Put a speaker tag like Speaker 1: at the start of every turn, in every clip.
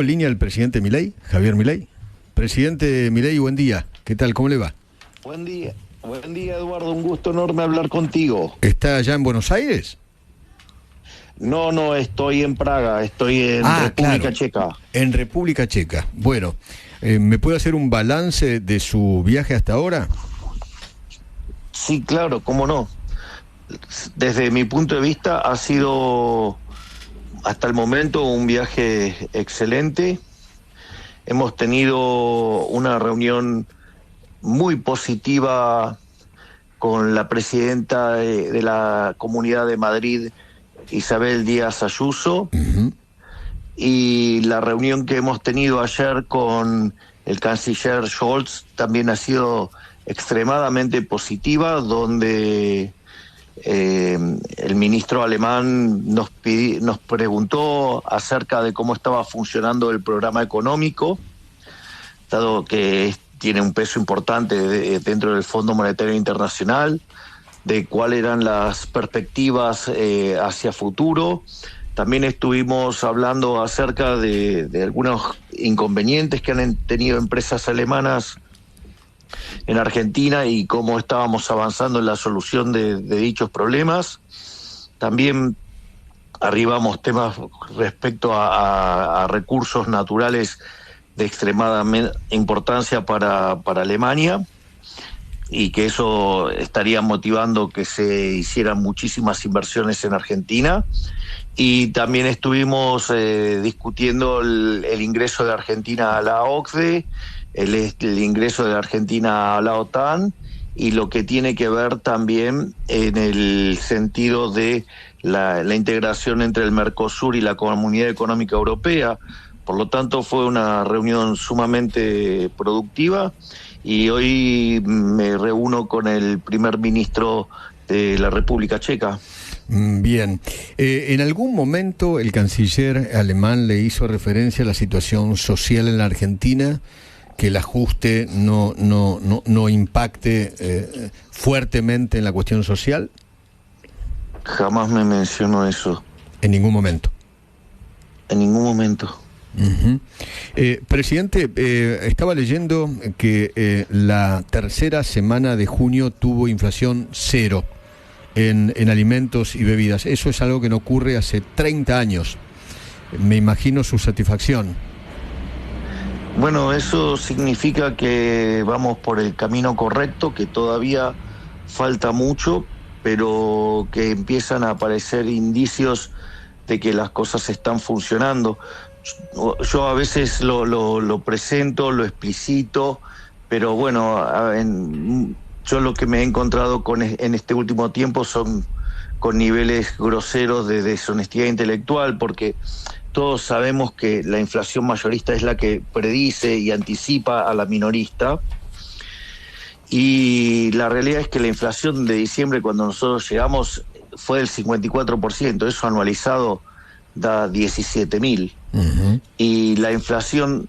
Speaker 1: En línea el presidente Milei, Javier Milei. Presidente Milei, buen día. ¿Qué tal? ¿Cómo le va?
Speaker 2: Buen día Eduardo, un gusto enorme hablar contigo.
Speaker 1: ¿Está allá en Buenos Aires?
Speaker 2: No, estoy en Praga, estoy en República Checa.
Speaker 1: En República Checa. Bueno, ¿me puede hacer un balance de su viaje hasta ahora?
Speaker 2: Sí, claro, cómo no. Desde mi punto de vista ha sido hasta el momento un viaje excelente. Hemos tenido una reunión muy positiva con la presidenta de la Comunidad de Madrid, Isabel Díaz Ayuso, y la reunión que hemos tenido ayer con el canciller Scholz también ha sido extremadamente positiva, donde el ministro alemán nos preguntó acerca de cómo estaba funcionando el programa económico, dado que tiene un peso importante dentro del Fondo Monetario Internacional, de cuáles eran las perspectivas hacia futuro. También estuvimos hablando acerca de algunos inconvenientes que han tenido empresas alemanas en Argentina y cómo estábamos avanzando en la solución de dichos problemas. También arribamos temas respecto a recursos naturales de extremada importancia para Alemania, y que eso estaría motivando que se hicieran muchísimas inversiones en Argentina. Y también estuvimos discutiendo el ingreso de Argentina a la OCDE, el ingreso de Argentina a la OTAN, y lo que tiene que ver también en el sentido de la integración entre el Mercosur y la Comunidad Económica Europea. Por lo tanto, fue una reunión sumamente productiva, y hoy me reúno con el primer ministro de la República Checa.
Speaker 1: Bien. ¿En algún momento el canciller alemán le hizo referencia a la situación social en la Argentina, que el ajuste no impacte fuertemente en la cuestión social?
Speaker 2: Jamás me mencionó eso.
Speaker 1: ¿En ningún momento?
Speaker 2: En ningún momento.
Speaker 1: Presidente, estaba leyendo que la tercera semana de junio tuvo inflación cero en alimentos y bebidas. Eso es algo que no ocurre hace 30 años. Me imagino su satisfacción.
Speaker 2: Bueno, eso significa que vamos por el camino correcto, que todavía falta mucho, pero que empiezan a aparecer indicios de que las cosas están funcionando. Yo a veces lo presento, lo explicito, pero bueno, yo lo que me he encontrado en este último tiempo son con niveles groseros de deshonestidad intelectual, porque todos sabemos que la inflación mayorista es la que predice y anticipa a la minorista, y la realidad es que la inflación de diciembre, cuando nosotros llegamos, fue del 54%, eso anualizado da 17.000. Y la inflación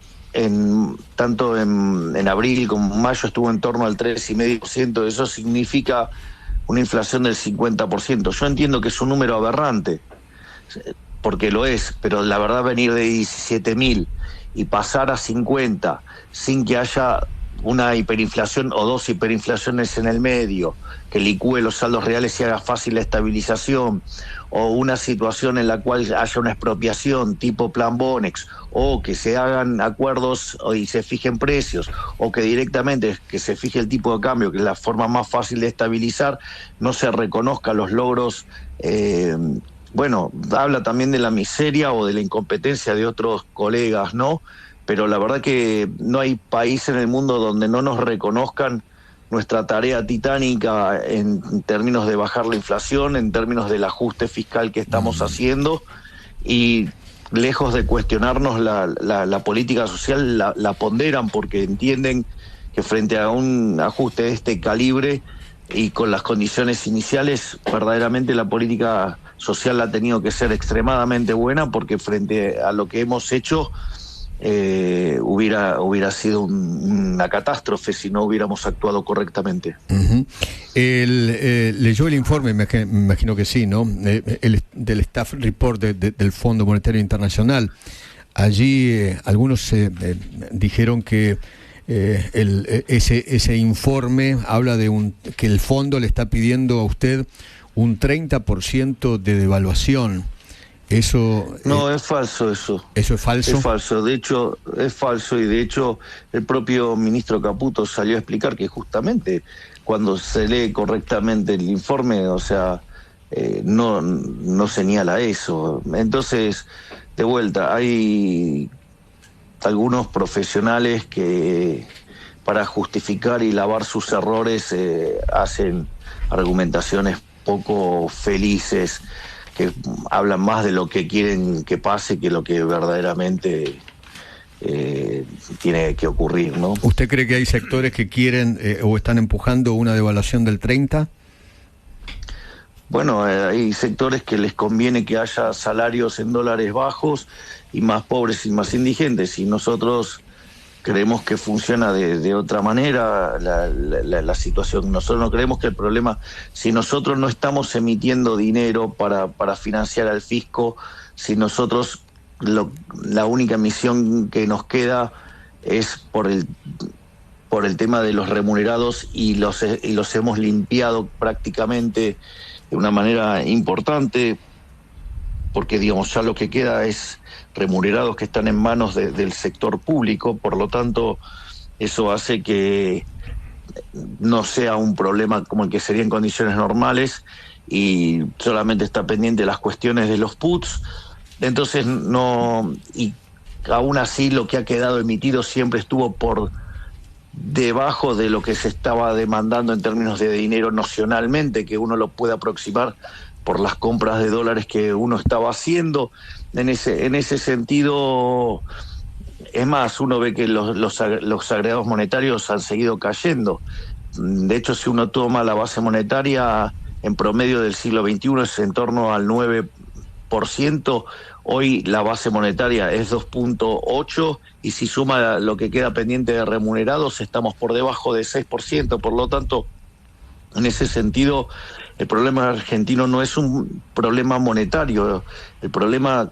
Speaker 2: tanto en abril como en mayo estuvo en torno al 3,5%, eso significa una inflación del 50%. Yo entiendo que es un número aberrante, porque lo es, pero la verdad, venir de 17.000 y pasar a 50 sin que haya una hiperinflación o dos hiperinflaciones en el medio, que licúe los saldos reales y haga fácil la estabilización, o una situación en la cual haya una expropiación tipo Plan Bonex, o que se hagan acuerdos y se fijen precios, o que directamente que se fije el tipo de cambio, que es la forma más fácil de estabilizar, no se reconozca los logros. Bueno, habla también de la miseria o de la incompetencia de otros colegas, ¿no? Pero la verdad que no hay país en el mundo donde no nos reconozcan nuestra tarea titánica en términos de bajar la inflación, en términos del ajuste fiscal que estamos haciendo, y lejos de cuestionarnos la política social, la ponderan, porque entienden que frente a un ajuste de este calibre y con las condiciones iniciales, verdaderamente la política social ha tenido que ser extremadamente buena, porque frente a lo que hemos hecho hubiera sido una catástrofe si no hubiéramos actuado correctamente.
Speaker 1: Leyó el informe, me imagino que sí, ¿no? Del Staff Report del Fondo Monetario Internacional. Allí algunos dijeron que ese informe habla de que el fondo le está pidiendo a usted un 30% de devaluación. Eso
Speaker 2: no, es falso eso.
Speaker 1: ¿Eso es falso?
Speaker 2: Es falso, de hecho, es falso, y de hecho el propio ministro Caputo salió a explicar que justamente cuando se lee correctamente el informe, o sea, no señala eso. Entonces, de vuelta, hay algunos profesionales que para justificar y lavar sus errores hacen argumentaciones poco felices, que hablan más de lo que quieren que pase que lo que verdaderamente tiene que ocurrir, ¿no?
Speaker 1: ¿Usted cree que hay sectores que quieren o están empujando una devaluación del 30%?
Speaker 2: Bueno, hay sectores que les conviene que haya salarios en dólares bajos y más pobres y más indigentes, y nosotros creemos que funciona de otra manera la situación. Nosotros no creemos que el problema, si nosotros no estamos emitiendo dinero para financiar al fisco, si nosotros la única emisión que nos queda es por el tema de los remunerados, y los hemos limpiado prácticamente de una manera importante, porque digamos ya lo que queda es remunerados que están en manos del sector público. Por lo tanto, eso hace que no sea un problema como el que sería en condiciones normales, y solamente está pendiente de las cuestiones de los puts. Entonces no, y aún así lo que ha quedado emitido siempre estuvo por debajo de lo que se estaba demandando en términos de dinero nocionalmente, que uno lo puede aproximar por las compras de dólares que uno estaba haciendo. En ese sentido, es más, uno ve que los agregados monetarios han seguido cayendo. De hecho, si uno toma la base monetaria en promedio del siglo XXI es en torno al 9%, hoy la base monetaria es 2.8%, y si suma lo que queda pendiente de remunerados estamos por debajo de 6%. Por lo tanto, en ese sentido, el problema argentino no es un problema monetario, el problema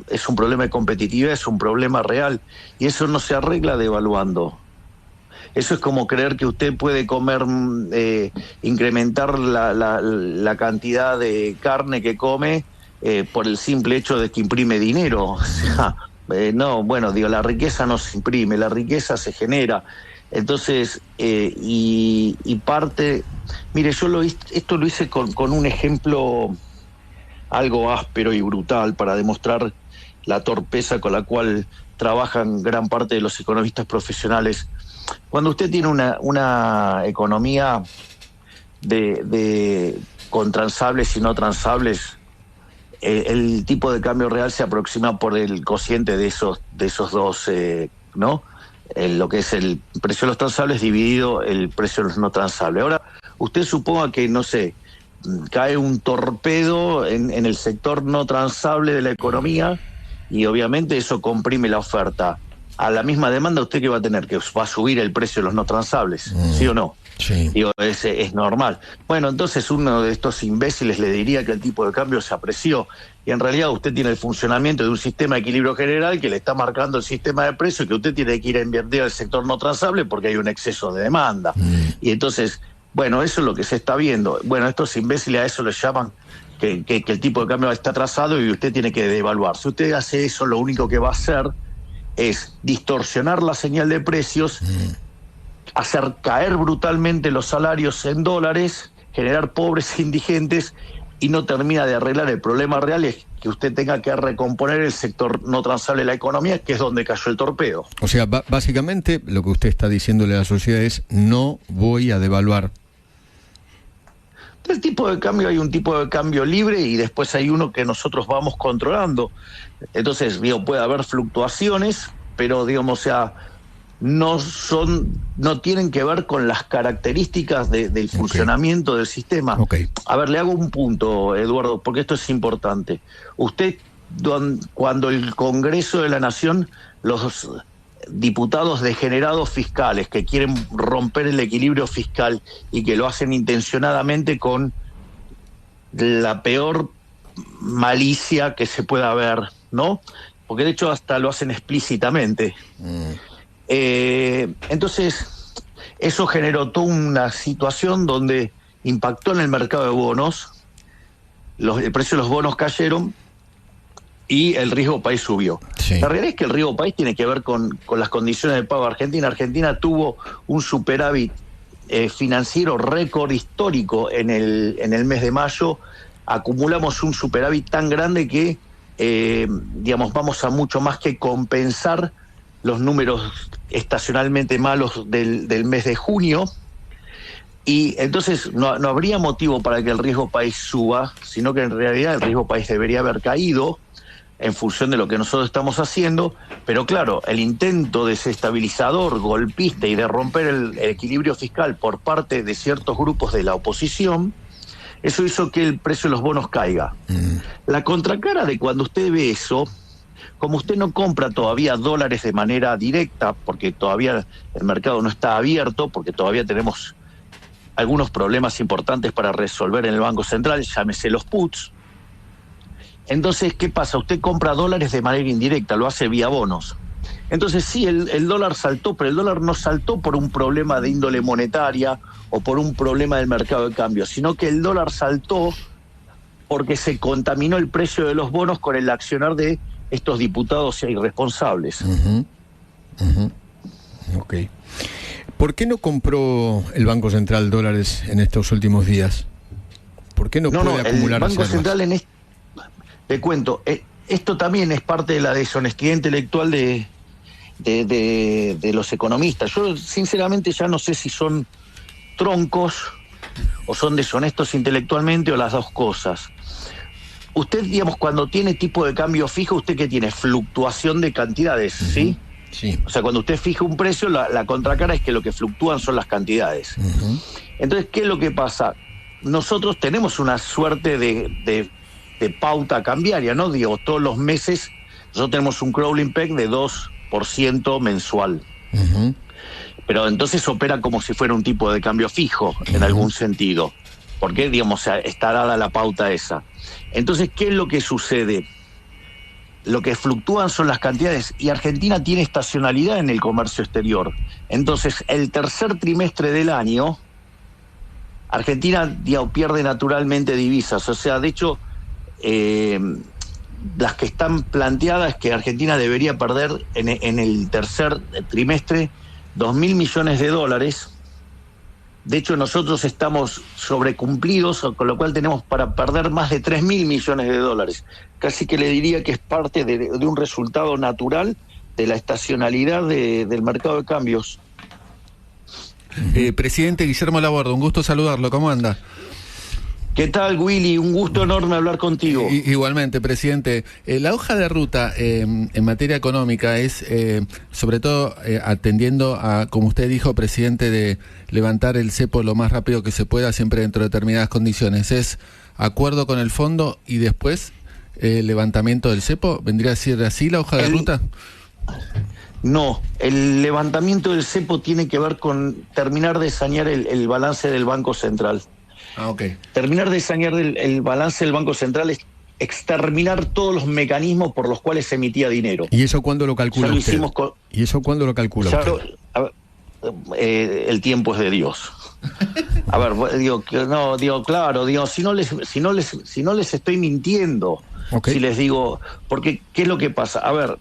Speaker 2: es un problema de competitividad, es un problema real, y eso no se arregla devaluando. Eso es como creer que usted puede comer, incrementar la cantidad de carne que come por el simple hecho de que imprime dinero. O sea, no, bueno, digo, la riqueza no se imprime, la riqueza se genera. Entonces, y parte, mire, esto lo hice con un ejemplo algo áspero y brutal para demostrar la torpeza con la cual trabajan gran parte de los economistas profesionales. Cuando usted tiene una economía con transables y no transables, el tipo de cambio real se aproxima por el cociente de esos dos, ¿no? Lo que es el precio de los transables dividido el precio de los no transables. Ahora, usted suponga que, no sé, cae un torpedo en el sector no transable de la economía, y obviamente eso comprime la oferta. A la misma demanda, ¿usted qué va a tener? Que va a subir el precio de los no transables, ¿sí o no?
Speaker 1: Sí.
Speaker 2: Digo, es normal. Bueno, entonces uno de estos imbéciles le diría que el tipo de cambio se apreció, y en realidad usted tiene el funcionamiento de un sistema de equilibrio general que le está marcando el sistema de precios, y que usted tiene que ir a invertir al sector no transable porque hay un exceso de demanda. Y entonces, bueno, eso es lo que se está viendo. Bueno, estos imbéciles a eso les llaman que el tipo de cambio está atrasado y usted tiene que devaluar. Si usted hace eso, lo único que va a hacer es distorsionar la señal de precios, hacer caer brutalmente los salarios en dólares, generar pobres e indigentes, y no termina de arreglar el problema real, es que usted tenga que recomponer el sector no transable de la economía, que es donde cayó el torpedo.
Speaker 1: O sea, básicamente lo que usted está diciéndole a la sociedad es: no voy a devaluar.
Speaker 2: El tipo de cambio, hay un tipo de cambio libre y después hay uno que nosotros vamos controlando. Entonces, digo, puede haber fluctuaciones, pero digamos, o sea, no tienen que ver con las características del funcionamiento del sistema.
Speaker 1: Okay.
Speaker 2: A ver, le hago un punto, Eduardo, porque esto es importante. Usted, cuando el Congreso de la Nación, los diputados degenerados fiscales que quieren romper el equilibrio fiscal y que lo hacen intencionadamente con la peor malicia que se pueda ver, ¿no? porque de hecho hasta lo hacen explícitamente. Entonces, eso generó toda una situación donde impactó en el mercado de bonos, el precio de los bonos cayeron y el riesgo país subió. Sí. La realidad es que el riesgo país tiene que ver con las condiciones de pago de Argentina. Argentina tuvo un superávit financiero récord histórico en el mes de mayo. Acumulamos un superávit tan grande que, vamos a mucho más que compensar los números estacionalmente malos del mes de junio. Y entonces no habría motivo para que el riesgo país suba, sino que en realidad el riesgo país debería haber caído en función de lo que nosotros estamos haciendo, pero claro, el intento desestabilizador, golpista y de romper el equilibrio fiscal por parte de ciertos grupos de la oposición, eso hizo que el precio de los bonos caiga. La contracara de cuando usted ve eso, como usted no compra todavía dólares de manera directa, porque todavía el mercado no está abierto, porque todavía tenemos algunos problemas importantes para resolver en el Banco Central, llámese los puts. Entonces, ¿qué pasa? Usted compra dólares de manera indirecta, lo hace vía bonos. Entonces sí, el dólar saltó, pero el dólar no saltó por un problema de índole monetaria o por un problema del mercado de cambio, sino que el dólar saltó porque se contaminó el precio de los bonos con el accionar de estos diputados irresponsables.
Speaker 1: Ok. ¿Por qué no compró el Banco Central dólares en estos últimos días? ¿Por qué no puede acumular
Speaker 2: el Banco
Speaker 1: reservas?
Speaker 2: Central te cuento, esto también es parte de la deshonestidad intelectual de los economistas. Yo sinceramente ya no sé si son troncos o son deshonestos intelectualmente o las dos cosas. Usted, cuando tiene tipo de cambio fijo, ¿usted qué tiene? Fluctuación de cantidades, ¿sí?
Speaker 1: Sí.
Speaker 2: O sea, cuando usted fija un precio, la contracara es que lo que fluctúan son las cantidades. Entonces, ¿qué es lo que pasa? Nosotros tenemos una suerte de pauta cambiaria, ¿no? Todos los meses nosotros tenemos un crawling peg de 2% mensual. Pero entonces opera como si fuera un tipo de cambio fijo, en algún sentido. Porque, está dada la pauta esa. Entonces, ¿qué es lo que sucede? Lo que fluctúan son las cantidades, y Argentina tiene estacionalidad en el comercio exterior. Entonces, el tercer trimestre del año, Argentina pierde naturalmente divisas. O sea, de hecho, las que están planteadas es que Argentina debería perder en el tercer trimestre 2.000 millones de dólares. De hecho, nosotros estamos sobrecumplidos, con lo cual tenemos para perder más de 3.000 millones de dólares. Casi que le diría que es parte de un resultado natural de la estacionalidad del mercado de cambios.
Speaker 3: Presidente Guillermo Laborde, un gusto saludarlo. ¿Cómo anda?
Speaker 2: ¿Qué tal, Willy? Un gusto enorme hablar contigo.
Speaker 3: Igualmente, presidente. La hoja de ruta en materia económica es, sobre todo, atendiendo a, como usted dijo, presidente, de levantar el cepo lo más rápido que se pueda, siempre dentro de determinadas condiciones. ¿Es acuerdo con el fondo y después levantamiento del cepo? ¿Vendría a ser así la hoja de ruta?
Speaker 2: No, el levantamiento del cepo tiene que ver con terminar de sanear el balance del Banco Central.
Speaker 3: Okay.
Speaker 2: Terminar de sanear el balance del Banco Central es exterminar todos los mecanismos por los cuales se emitía dinero.
Speaker 1: ¿Y eso cuándo lo calcula usted? ¿Y eso cuándo lo calcula usted?
Speaker 2: El tiempo es de Dios. A ver, si no les estoy mintiendo, okay. Si les digo, porque ¿qué es lo que pasa? A ver,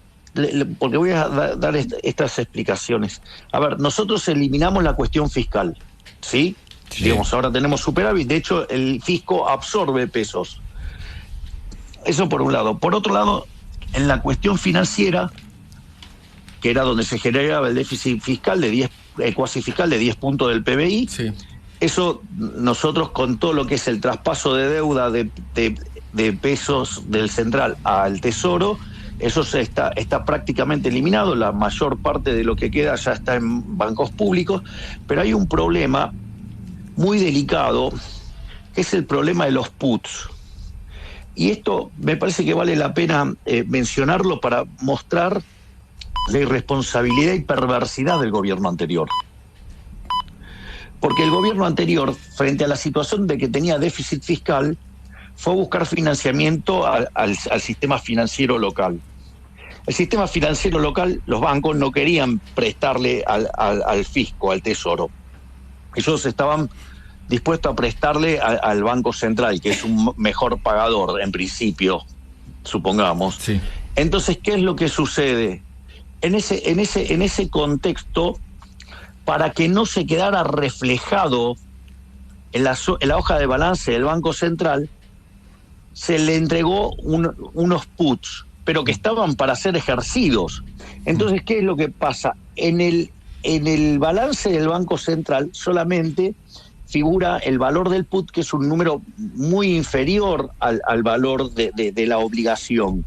Speaker 2: porque voy a dar estas explicaciones. A ver, nosotros eliminamos la cuestión fiscal, ¿sí? Sí. Ahora tenemos superávit, de hecho el fisco absorbe pesos. Eso por un lado. Por otro lado, en la cuestión financiera, que era donde se generaba el déficit fiscal cuasi fiscal de 10 puntos del PBI, sí. Eso nosotros, con todo lo que es el traspaso de deuda de pesos del central al tesoro, eso está prácticamente eliminado. La mayor parte de lo que queda ya está en bancos públicos, pero hay un problema muy delicado, que es el problema de los puts. Y esto me parece que vale la pena mencionarlo para mostrar la irresponsabilidad y perversidad del gobierno anterior. Porque el gobierno anterior, frente a la situación de que tenía déficit fiscal, fue a buscar financiamiento al sistema financiero local. el sistema financiero local, los bancos no querían prestarle al fisco, al tesoro. Ellos estaban dispuestos a prestarle al Banco Central, que es un mejor pagador, en principio, supongamos.
Speaker 3: Sí.
Speaker 2: Entonces, ¿qué es lo que sucede? En ese contexto, para que no se quedara reflejado en la hoja de balance del Banco Central, se le entregó unos puts, pero que estaban para ser ejercidos. Entonces, ¿qué es lo que pasa? En el balance del Banco Central solamente figura el valor del put, que es un número muy inferior al valor de la obligación.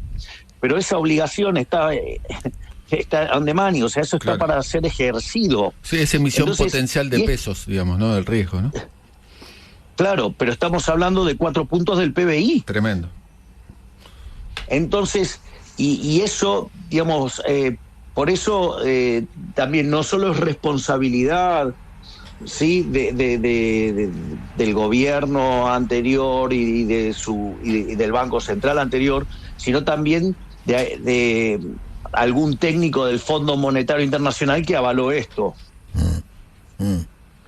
Speaker 2: Pero esa obligación está on the money, o sea, eso está para ser ejercido.
Speaker 3: Sí, es emisión
Speaker 2: Entonces,
Speaker 3: potencial de pesos, digamos, ¿no? Del riesgo, ¿no?
Speaker 2: Claro, pero estamos hablando de 4 puntos del PBI.
Speaker 3: Tremendo.
Speaker 2: Entonces, y eso, digamos, por eso también no solo es responsabilidad, sí, del gobierno anterior y del Banco Central anterior, sino también de algún técnico del Fondo Monetario Internacional que avaló esto,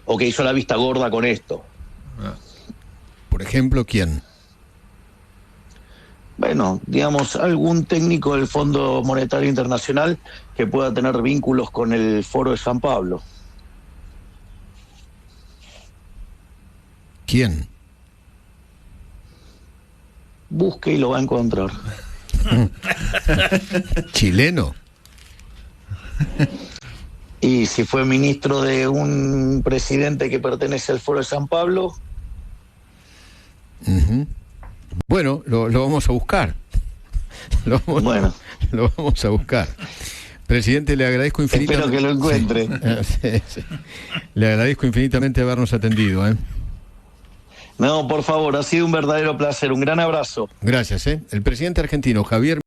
Speaker 2: o que hizo la vista gorda con esto.
Speaker 1: Por ejemplo, ¿quién?
Speaker 2: Bueno, digamos, algún técnico del Fondo Monetario Internacional que pueda tener vínculos con el Foro de San Pablo.
Speaker 1: ¿Quién?
Speaker 2: Busque y lo va a encontrar.
Speaker 1: ¿Chileno?
Speaker 2: Y si fue ministro de un presidente que pertenece al Foro de San Pablo.
Speaker 1: Uh-huh. Bueno, lo vamos a buscar. Lo vamos a buscar. Presidente, le agradezco infinitamente.
Speaker 2: Espero que lo encuentre.
Speaker 1: Sí. Le agradezco infinitamente habernos atendido, ¿eh?
Speaker 2: No, por favor, ha sido un verdadero placer. Un gran abrazo.
Speaker 1: Gracias, ¿eh? El presidente argentino, Javier